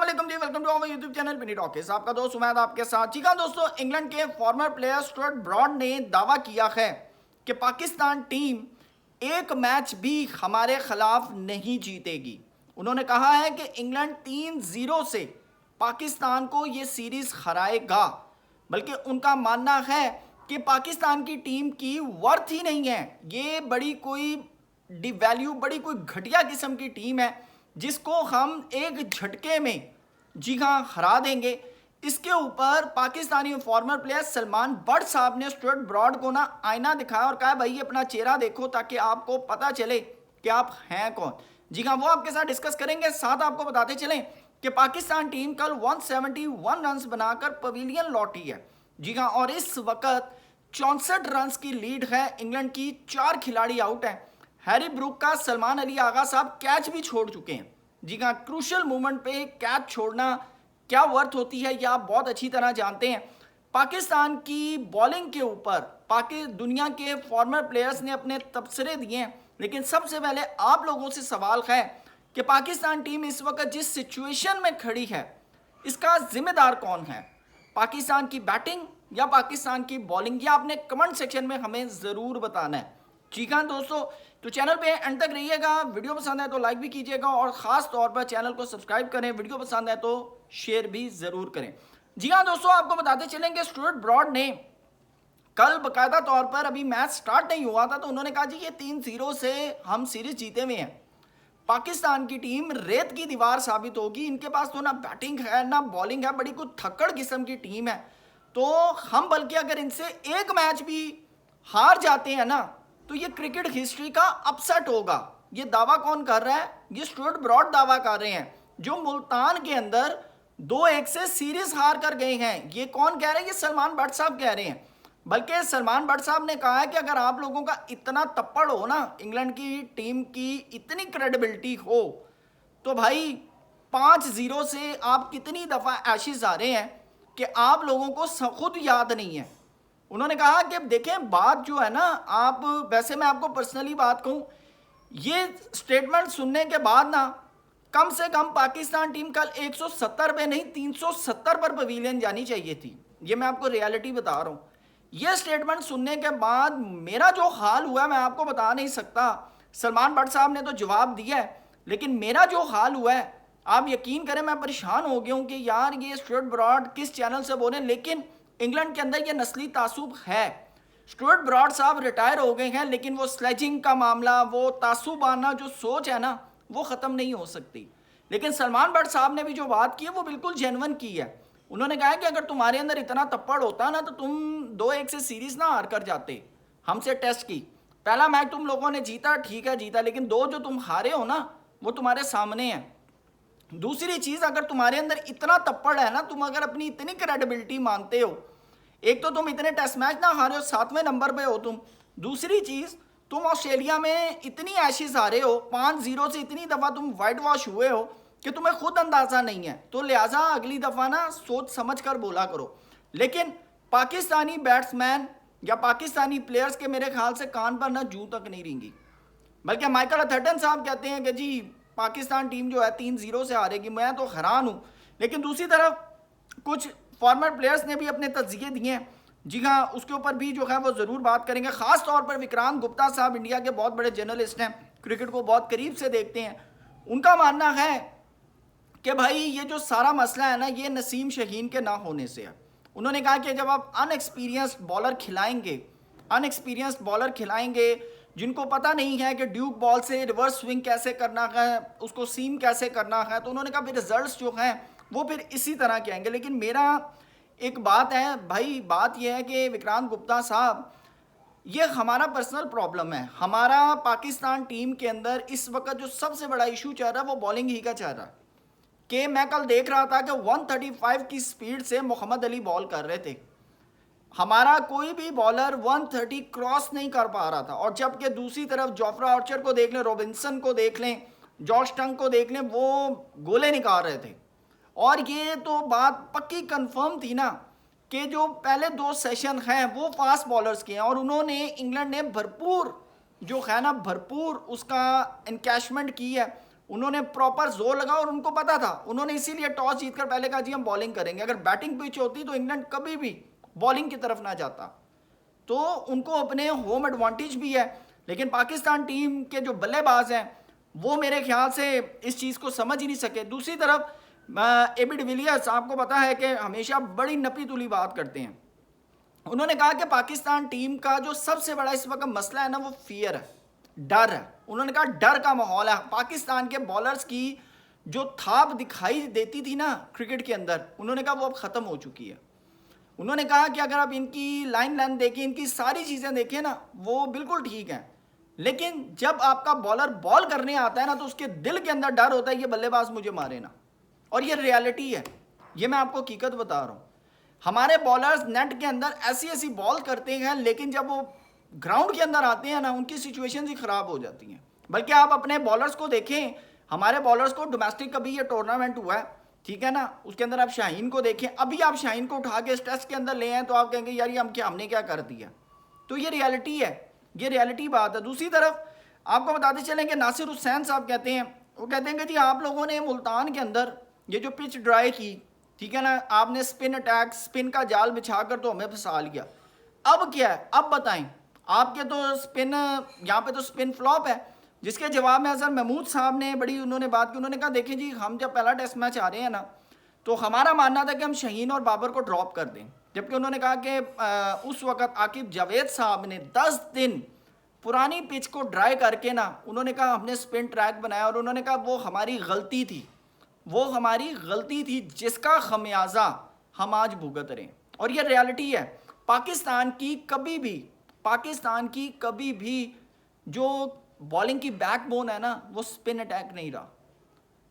علیکم جی، welcome to our YouTube channel Penny Talks. آپ کا دوست عمید آپ کے ساتھ. ٹھیک ہے دوستو، انگلینڈ کے فارمر پلیئر اسٹورٹ براڈ نے دعویٰ کیا ہے کہ پاکستان ٹیم ایک میچ بھی ہمارے خلاف نہیں جیتے گی. انہوں نے کہا ہے کہ انگلینڈ 3-0 سے پاکستان کو یہ سیریز ہرائے گا، بلکہ ان کا ماننا ہے کہ پاکستان کی ٹیم کی ورتھ ہی نہیں ہے. یہ بڑی کوئی ڈی ویلیو، بڑی کوئی گھٹیا قسم کی ٹیم ہے جس کو ہم ایک جھٹکے میں جی ہاں ہرا دیں گے. اس کے اوپر پاکستانی فارمر پلیئر سلمان بٹ صاحب نے اسٹورٹ براڈ کو نا آئینہ دکھایا اور کہا بھائی اپنا چہرہ دیکھو تاکہ آپ کو پتہ چلے کہ آپ ہیں کون. جی ہاں، وہ آپ کے ساتھ ڈسکس کریں گے. ساتھ آپ کو بتاتے چلیں کہ پاکستان ٹیم کل 171 رنز بنا کر پویلین لوٹی ہے. جی ہاں، اور اس وقت 64 رنز کی لیڈ ہے. انگلینڈ کی 4 کھلاڑی آؤٹ ہیں. ہیری بروک کا سلمان علی آغا صاحب کیچ بھی چھوڑ چکے ہیں. جی ہاں، کروشل مومنٹ پہ کیچ چھوڑنا کیا ورتھ ہوتی ہے یہ آپ بہت اچھی طرح جانتے ہیں. پاکستان کی بولنگ کے اوپر دنیا کے فارمر پلیئرز نے اپنے تبصرے دیے ہیں، لیکن سب سے پہلے آپ لوگوں سے سوال ہے کہ پاکستان ٹیم اس وقت جس سچویشن میں کھڑی ہے اس کا ذمہ دار کون ہے؟ پاکستان کی بیٹنگ یا پاکستان کی بولنگ؟ یہ آپ نے کمنٹ سیکشن میں ہمیں ضرور بتانا ہے. ٹھیک ہے دوستو، تو چینل پہ اینڈ تک رہیے گا. ویڈیو پسند ہے تو لائک بھی کیجیے گا اور خاص طور پر چینل کو سبسکرائب کریں. ویڈیو پسند ہے تو شیئر بھی ضرور کریں. جی ہاں دوستو، آپ کو بتاتے چلیں کہ اسٹورٹ براڈ نے کل باقاعدہ طور پر، ابھی میچ سٹارٹ نہیں ہوا تھا، تو انہوں نے کہا جی یہ 3-0 سے ہم سیریز جیتے ہوئے ہیں. پاکستان کی ٹیم ریت کی دیوار ثابت ہوگی. ان کے پاس تو نہ بیٹنگ ہے نہ بولنگ ہے، بڑی کوئی تھکڑ قسم کی ٹیم ہے. تو ہم بلکہ اگر ان سے ایک میچ بھی ہار جاتے ہیں نا تو یہ کرکٹ ہسٹری کا اپسٹ ہوگا. یہ دعویٰ کون کر رہا ہے؟ یہ اسٹورٹ براڈ دعویٰ کر رہے ہیں جو ملتان کے اندر 2-1 سے سیریز ہار کر گئے ہیں. یہ کون کہہ رہے ہیں؟ یہ سلمان بٹ صاحب کہہ رہے ہیں. بلکہ سلمان بٹ صاحب نے کہا ہے کہ اگر آپ لوگوں کا اتنا تپڑ ہو نا، انگلینڈ کی ٹیم کی اتنی کریڈیبلٹی ہو، تو بھائی 5-0 سے آپ کتنی دفعہ ایشز آ رہے ہیں کہ آپ لوگوں کو خود یاد نہیں ہے. انہوں نے کہا کہ دیکھیں بات جو ہے نا، آپ ویسے میں آپ کو پرسنلی بات کہوں، یہ سٹیٹمنٹ سننے کے بعد نا کم سے کم پاکستان ٹیم کل 170 پہ نہیں 370 پر پویلین جانی چاہیے تھی. یہ میں آپ کو ریالٹی بتا رہا ہوں. یہ سٹیٹمنٹ سننے کے بعد میرا جو حال ہوا ہے میں آپ کو بتا نہیں سکتا. سلمان بٹ صاحب نے تو جواب دیا ہے، لیکن میرا جو حال ہوا ہے آپ یقین کریں میں پریشان ہو گیا ہوں کہ یار یہ اسٹورٹ براڈ کس چینل سے بولیں. لیکن انگلینڈ کے اندر یہ نسلی تعصب ہے. اسٹورٹ براڈ صاحب ریٹائر ہو گئے ہیں، لیکن وہ سلیجنگ کا معاملہ، وہ تعصبانہ جو سوچ ہے نا، وہ ختم نہیں ہو سکتی. لیکن سلمان بٹ صاحب نے بھی جو بات کی ہے وہ بالکل جینون کی ہے. انہوں نے کہا کہ اگر تمہارے اندر اتنا تپڑ ہوتا نا تو تم 2-1 سے سیریز نہ ہار کر جاتے. ہم سے ٹیسٹ کی پہلا میچ تم لوگوں نے جیتا، ٹھیک ہے جیتا، لیکن 2 جو تم ہارے ہو نا وہ تمہارے سامنے ہیں. دوسری چیز، اگر تمہارے اندر اتنا تپڑ ہے نا، تم اگر اپنی اتنی کریڈیبلٹی مانتے ہو، ایک تو تم اتنے ٹیسٹ میچ نہ ہارے ہو، 7ویں نمبر پہ ہو تم. دوسری چیز، تم آسٹریلیا میں اتنی ایشز ہارے ہو، 5-0 سے اتنی دفعہ تم وائٹ واش ہوئے ہو کہ تمہیں خود اندازہ نہیں ہے. تو لہٰذا اگلی دفعہ نا سوچ سمجھ کر بولا کرو. لیکن پاکستانی بیٹسمین یا پاکستانی پلیئرز کے میرے خیال سے کان پر نہ جوں تک نہیں رینگی. بلکہ مائیکل اتھرٹن صاحب کہتے ہیں کہ جی پاکستان ٹیم جو ہے 3-0 سے ہارے گی. میں تو حیران ہوں. لیکن دوسری طرف کچھ فارمر پلیئرز نے بھی اپنے تجزیے دیے ہیں. جی ہاں، اس کے اوپر بھی جو ہے وہ ضرور بات کریں گے. خاص طور پر وکرانت گپتا صاحب انڈیا کے بہت بڑے جرنلسٹ ہیں، کرکٹ کو بہت قریب سے دیکھتے ہیں. ان کا ماننا ہے کہ بھائی یہ جو سارا مسئلہ ہے نا یہ نسیم شاہین کے نہ ہونے سے ہے. انہوں نے کہا کہ جب آپ ان ایکسپیرینسڈ بالر کھلائیں گے جن کو پتہ نہیں ہے کہ ڈیوک بال سے ریورس سوئنگ کیسے کرنا ہے، اس کو سیم کیسے کرنا ہے، تو انہوں نے کہا پھر ریزلٹس جو ہیں وہ پھر اسی طرح کے آئیں گے. لیکن میرا ایک بات ہے بھائی، بات یہ ہے کہ وکرانت گپتا صاحب، یہ ہمارا پرسنل پرابلم ہے. ہمارا پاکستان ٹیم کے اندر اس وقت جو سب سے بڑا ایشو چل رہا ہے وہ بالنگ ہی کا چل رہا ہے. کہ میں کل دیکھ رہا تھا کہ 135 کی سپیڈ سے محمد علی بال کر رہے تھے. ہمارا کوئی بھی بالر 130 کراس نہیں کر پا رہا تھا. اور جبکہ دوسری طرف جوفرا آرچر کو دیکھ لیں، روبنسن کو دیکھ لیں، جوش ٹنگ کو دیکھ لیں، وہ گولے نکال رہے تھے. اور یہ تو بات پکی کنفرم تھی نا کہ جو پہلے 2 سیشن ہیں وہ فاسٹ بالرز کے ہیں. اور انہوں نے، انگلینڈ نے بھرپور جو ہے نا بھرپور اس کا انکیشمنٹ کی ہے. انہوں نے پراپر زور لگا اور ان کو پتا تھا, انہوں نے اسی لیے ٹاس جیت کر پہلے کہا جی ہم بالنگ کریں گے. اگر بیٹنگ پچ ہوتی تو انگلینڈ کبھی بھی بالنگ کی طرف نہ جاتا. تو ان کو اپنے ہوم ایڈوانٹیج بھی ہے, لیکن پاکستان ٹیم کے جو بلے باز ہیں وہ میرے خیال سے اس چیز کو سمجھ ہی نہیں سکے. دوسری طرف اے بی ڈی ویلیئرز آپ کو پتا ہے کہ ہمیشہ بڑی نپی تلی بات کرتے ہیں. انہوں نے کہا کہ پاکستان ٹیم کا جو سب سے بڑا اس وقت مسئلہ ہے نا وہ فیئر ہے, ڈر ہے. انہوں نے کہا ڈر کا ماحول ہے. پاکستان کے بالرز کی جو تھاپ دکھائی دیتی تھی نا کرکٹ کے اندر, انہوں نے کہا وہ اب ختم ہو چکی ہے. انہوں نے کہا کہ اگر آپ ان کی لائن لین دیکھیں, ان کی ساری چیزیں دیکھیں نا وہ بالکل ٹھیک ہیں, لیکن جب آپ کا بالر بال کرنے آتا ہے نا تو اس کے دل کے اندر ڈر ہوتا ہے یہ بلے باز مجھے مارے نا. اور یہ ریالٹی ہے, یہ میں آپ کو حقیقت بتا رہا ہوں. ہمارے بالرز نیٹ کے اندر ایسی ایسی بال کرتے ہیں, لیکن جب وہ گراؤنڈ کے اندر آتے ہیں نا ان کی سچویشنز ہی خراب ہو جاتی ہیں. بلکہ آپ اپنے بالرز کو دیکھیں, ہمارے بالرز کو ڈومیسٹک کبھی یہ ٹورنامنٹ ہوا ہے, ٹھیک ہے نا, اس کے اندر آپ شاہین کو دیکھیں, ابھی آپ شاہین کو اٹھا کے اس ٹیسٹ کے اندر لے آئیں تو آپ کہیں گے یار یہ ہم نے کیا کر دیا. تو یہ ریالٹی ہے, یہ ریالٹی بات ہے. دوسری طرف آپ کو بتاتے چلیں کہ ناصر حسین صاحب کہتے ہیں, وہ کہتے ہیں کہ جی آپ لوگوں نے ملتان کے اندر یہ جو پچ ڈرائی کی, ٹھیک ہے نا, آپ نے سپن اٹیک, سپن کا جال بچھا کر تو ہمیں پھنسا لیا. اب کیا ہے, اب بتائیں, آپ کے تو سپن یہاں پہ تو سپن فلاپ ہے. جس کے جواب میں اظہر محمود صاحب نے بڑی انہوں نے بات کی. انہوں نے کہا دیکھیں جی ہم جب پہلا ٹیسٹ میچ آ رہے ہیں نا تو ہمارا ماننا تھا کہ ہم شاہین اور بابر کو ڈراپ کر دیں, جبکہ انہوں نے کہا کہ اس وقت عاقب جاوید صاحب نے 10 دن پرانی پچ کو ڈرائی کر کے نا انہوں نے کہا ہم نے سپن ٹریک بنایا, اور انہوں نے کہا وہ ہماری غلطی تھی, وہ ہماری غلطی تھی جس کا خمیازہ ہم آج بھگت رہے ہیں. اور یہ ریالٹی ہے. پاکستان کی کبھی بھی جو بالنگ کی بیک بون ہے نا وہ سپن اٹیک نہیں رہا.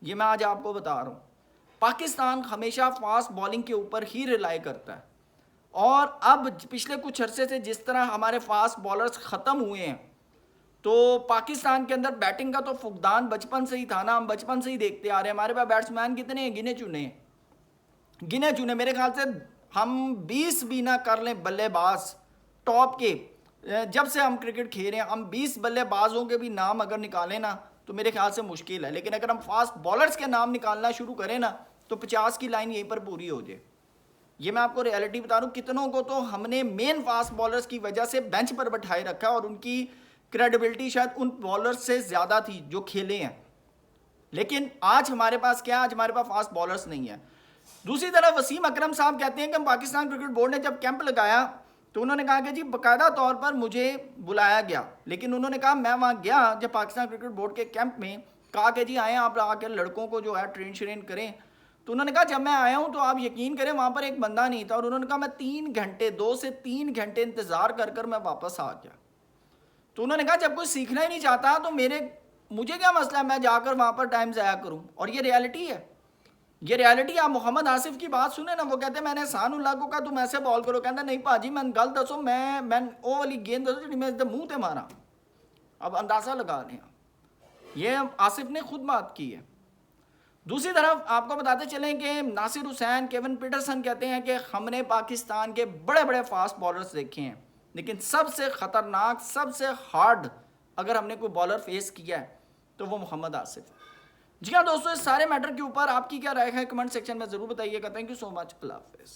یہ میں آج آپ کو بتا رہا ہوں. پاکستان ہمیشہ فاسٹ بالنگ کے اوپر ہی ریلائی کرتا ہے, اور اب پچھلے کچھ عرصے سے جس طرح ہمارے فاسٹ بالرز ختم ہوئے ہیں تو پاکستان کے اندر بیٹنگ کا تو فقدان بچپن سے ہی تھا نا, ہم بچپن سے ہی دیکھتے آ رہے ہیں. ہمارے پاس بیٹسمین کتنے ہیں, گنے چنے, میرے خیال سے ہم 20 بھی نہ کر لیں بلے باز ٹاپ کے, جب سے ہم کرکٹ کھیل رہے ہیں ہم 20 بلے بازوں کے بھی نام اگر نکالیں نا تو میرے خیال سے مشکل ہے. لیکن اگر ہم فاسٹ بالرز کے نام نکالنا شروع کریں نا تو 50 کی لائن یہیں پر پوری ہو جائے. یہ میں آپ کو ریالٹی بتا رہا ہوں. کتنوں کو تو ہم نے مین فاسٹ بالرز کی وجہ سے بینچ پر بٹھائے رکھا, اور ان کی کریڈیبلٹی شاید ان بالرز سے زیادہ تھی جو کھیلے ہیں. لیکن آج ہمارے پاس کیا, آج ہمارے پاس فاسٹ بالرز نہیں ہیں. دوسری طرف وسیم اکرم صاحب کہتے ہیں کہ پاکستان کرکٹ بورڈ نے جب کیمپ لگایا تو انہوں نے کہا کہ جی باقاعدہ طور پر مجھے بلایا گیا, لیکن انہوں نے کہا میں وہاں گیا جب پاکستان کرکٹ بورڈ کے کیمپ میں, کہا کہ جی آئیں آپ آ کے لڑکوں کو جو ہے ٹرین کریں. تو انہوں نے کہا جب میں آیا ہوں تو آپ یقین کریں وہاں پر ایک بندہ نہیں تھا, اور انہوں نے کہا میں 2 سے 3 گھنٹے انتظار کر میں واپس آ گیا. تو انہوں نے کہا جب کوئی سیکھنا ہی نہیں چاہتا تو مجھے کیا مسئلہ ہے, میں جا کر وہاں پر ٹائم ضائع کروں. اور یہ ریالٹی ہے, یہ ریالٹی. آپ محمد آصف کی بات سنیں نا, وہ کہتے ہیں میں نے احسان اللہ کو کہا تم ایسے بال کرو, کہتا نہیں پاجی میں گل دسو, میں وہ والی گیند دسو جی میں منہ تے مارا. اب اندازہ لگا لیں, یہ آصف نے خود بات کی ہے. دوسری طرف آپ کو بتاتے چلیں کہ ناصر حسین, کیون پیٹرسن کہتے ہیں کہ ہم نے پاکستان کے بڑے بڑے فاسٹ بالرز دیکھے ہیں, لیکن سب سے خطرناک, سب سے ہارڈ اگر ہم نے کوئی بالر فیس کیا ہے تو وہ محمد آصف. جی ہاں دوستو, اس سارے میٹر کے اوپر آپ کی کیا رائے ہے کمنٹ سیکشن میں ضرور بتائیے گا. تھینک یو سو مچ, اللہ حافظ.